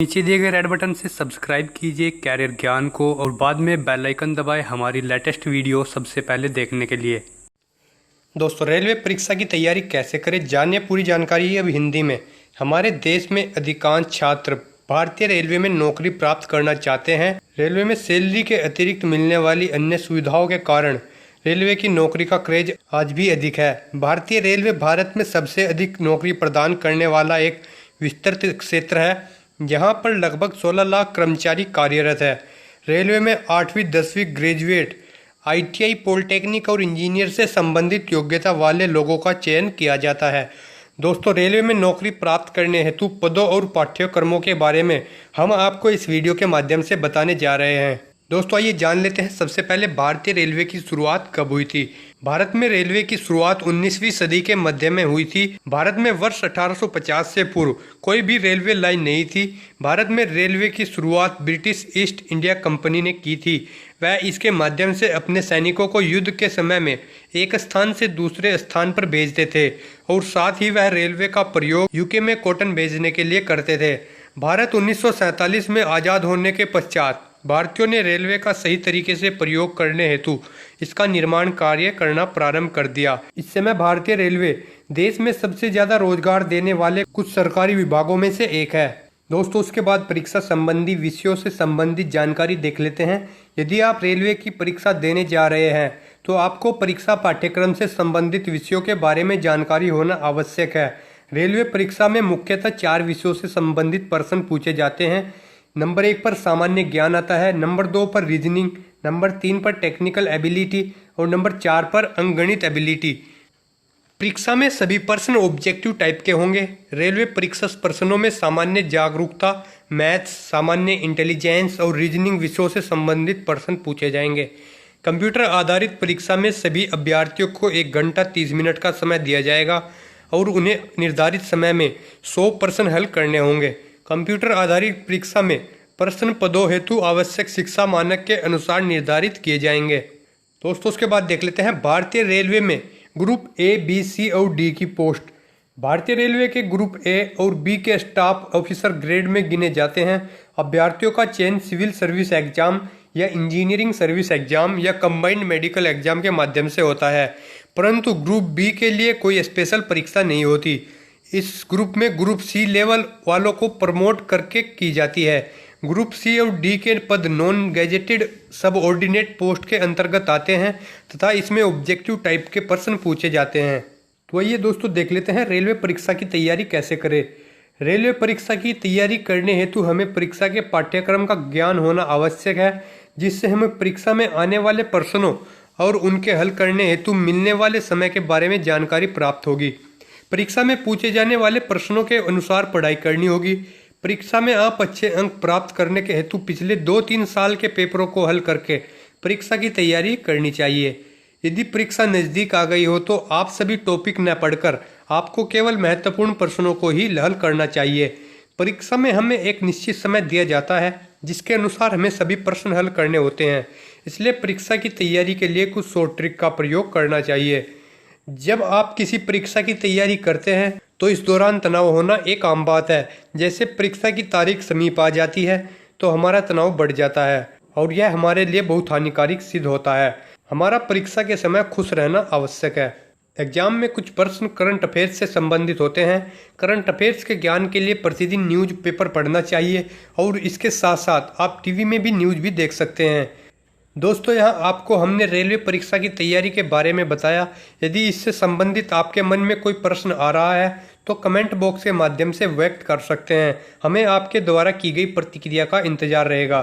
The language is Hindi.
नीचे दिए गए रेड बटन से सब्सक्राइब कीजिए कैरियर ज्ञान को और बाद में बेल आइकन दबाएं हमारी लेटेस्ट वीडियो सबसे पहले देखने के लिए। दोस्तों, रेलवे परीक्षा की तैयारी कैसे करें, जानिए पूरी जानकारी अब हिंदी में। हमारे देश में अधिकांश छात्र भारतीय रेलवे में नौकरी प्राप्त करना चाहते हैं। रेलवे में सैलरी के अतिरिक्त मिलने वाली अन्य सुविधाओं के कारण रेलवे की नौकरी का क्रेज आज भी अधिक है। भारतीय रेलवे भारत में सबसे अधिक नौकरी प्रदान करने वाला एक विस्तृत क्षेत्र है, जहां पर लगभग 16 लाख कर्मचारी कार्यरत है। रेलवे में 8वीं 10वीं ग्रेजुएट, आईटीआई, पॉलिटेक्निक और इंजीनियर से संबंधित योग्यता वाले लोगों का चयन किया जाता है। दोस्तों, रेलवे में नौकरी प्राप्त करने हेतु पदों और पाठ्यक्रमों के बारे में हम आपको इस वीडियो के माध्यम से बताने जा रहे हैं। दोस्तों, आइए जान लेते हैं सबसे पहले भारतीय रेलवे की शुरुआत कब हुई थी। भारत में रेलवे की शुरुआत 19वीं सदी के मध्य में हुई थी। भारत में वर्ष 1850 से पूर्व कोई भी रेलवे लाइन नहीं थी। भारत में रेलवे की शुरुआत ब्रिटिश ईस्ट इंडिया कंपनी ने की थी। वह इसके माध्यम से अपने सैनिकों को युद्ध के समय में एक स्थान से दूसरे स्थान पर भेजते थे और साथ ही वह रेलवे का प्रयोग यूके में कॉटन भेजने के लिए करते थे। भारत 1947 में आज़ाद होने के पश्चात भारतीयों ने रेलवे का सही तरीके से प्रयोग करने हेतु इसका निर्माण कार्य करना प्रारंभ कर दिया। इस समय भारतीय रेलवे देश में सबसे ज्यादा रोजगार देने वाले कुछ सरकारी विभागों में से एक है। दोस्तों, उसके बाद परीक्षा संबंधी विषयों से संबंधित जानकारी देख लेते हैं। यदि आप रेलवे की परीक्षा देने जा रहे हैं तो आपको परीक्षा पाठ्यक्रम से संबंधित विषयों के बारे में जानकारी होना आवश्यक है। रेलवे परीक्षा में मुख्यतः 4 विषयों से संबंधित प्रश्न पूछे जाते हैं। नंबर 1 पर सामान्य ज्ञान आता है, नंबर 2 पर रीजनिंग, नंबर 3 पर टेक्निकल एबिलिटी और नंबर 4 पर अंकगणित एबिलिटी। परीक्षा में सभी प्रश्न ऑब्जेक्टिव टाइप के होंगे। रेलवे परीक्षा प्रश्नों में सामान्य जागरूकता, मैथ्स, सामान्य इंटेलिजेंस और रीजनिंग विषयों से संबंधित प्रश्न पूछे जाएंगे। कंप्यूटर आधारित परीक्षा में सभी अभ्यर्थियों को 1 घंटा 30 मिनट का समय दिया जाएगा और उन्हें निर्धारित समय में 100 प्रश्न हल करने होंगे। कंप्यूटर आधारित परीक्षा में प्रश्न पदों हेतु आवश्यक शिक्षा मानक के अनुसार निर्धारित किए जाएंगे। दोस्तों, उसके बाद देख लेते हैं भारतीय रेलवे में ग्रुप ए, बी, सी और डी की पोस्ट। भारतीय रेलवे के ग्रुप ए और बी के स्टाफ ऑफिसर ग्रेड में गिने जाते हैं। अभ्यर्थियों का चयन सिविल सर्विस एग्जाम या इंजीनियरिंग सर्विस एग्जाम या कंबाइंड मेडिकल एग्जाम के माध्यम से होता है, परंतु ग्रुप बी के लिए कोई स्पेशल परीक्षा नहीं होती। इस ग्रुप में ग्रुप सी लेवल वालों को प्रमोट करके की जाती है। ग्रुप सी और डी के पद नॉन गैजेटेड सब ऑर्डिनेट पोस्ट के अंतर्गत आते हैं तथा इसमें ऑब्जेक्टिव टाइप के प्रश्न पूछे जाते हैं। तो आइए दोस्तों देख लेते हैं रेलवे परीक्षा की तैयारी कैसे करें। रेलवे परीक्षा की तैयारी करने हेतु हमें परीक्षा के पाठ्यक्रम का ज्ञान होना आवश्यक है, जिससे हमें परीक्षा में आने वाले प्रश्नों और उनके हल करने हेतु मिलने वाले समय के बारे में जानकारी प्राप्त होगी। परीक्षा में पूछे जाने वाले प्रश्नों के अनुसार पढ़ाई करनी होगी। परीक्षा में आप अच्छे अंक प्राप्त करने के हेतु पिछले 2-3 साल के पेपरों को हल करके परीक्षा की तैयारी करनी चाहिए। यदि परीक्षा नज़दीक आ गई हो तो आप सभी टॉपिक न पढ़कर आपको केवल महत्वपूर्ण प्रश्नों को ही हल करना चाहिए। परीक्षा में हमें एक निश्चित समय दिया जाता है जिसके अनुसार हमें सभी प्रश्न हल करने होते हैं, इसलिए परीक्षा की तैयारी के लिए कुछ शॉर्ट ट्रिक का प्रयोग करना चाहिए। जब आप किसी परीक्षा की तैयारी करते हैं तो इस दौरान तनाव होना एक आम बात है। जैसे परीक्षा की तारीख समीप आ जाती है तो हमारा तनाव बढ़ जाता है और यह हमारे लिए बहुत हानिकारक सिद्ध होता है। हमारा परीक्षा के समय खुश रहना आवश्यक है। एग्जाम में कुछ प्रश्न करंट अफेयर्स से संबंधित होते हैं। करंट अफेयर्स के ज्ञान के लिए प्रतिदिन न्यूज पेपर पढ़ना चाहिए और इसके साथ साथ आप टीवी में भी न्यूज भी देख सकते हैं। दोस्तों, यहाँ आपको हमने रेलवे परीक्षा की तैयारी के बारे में बताया। यदि इससे संबंधित आपके मन में कोई प्रश्न आ रहा है तो कमेंट बॉक्स के माध्यम से व्यक्त कर सकते हैं। हमें आपके द्वारा की गई प्रतिक्रिया का इंतजार रहेगा।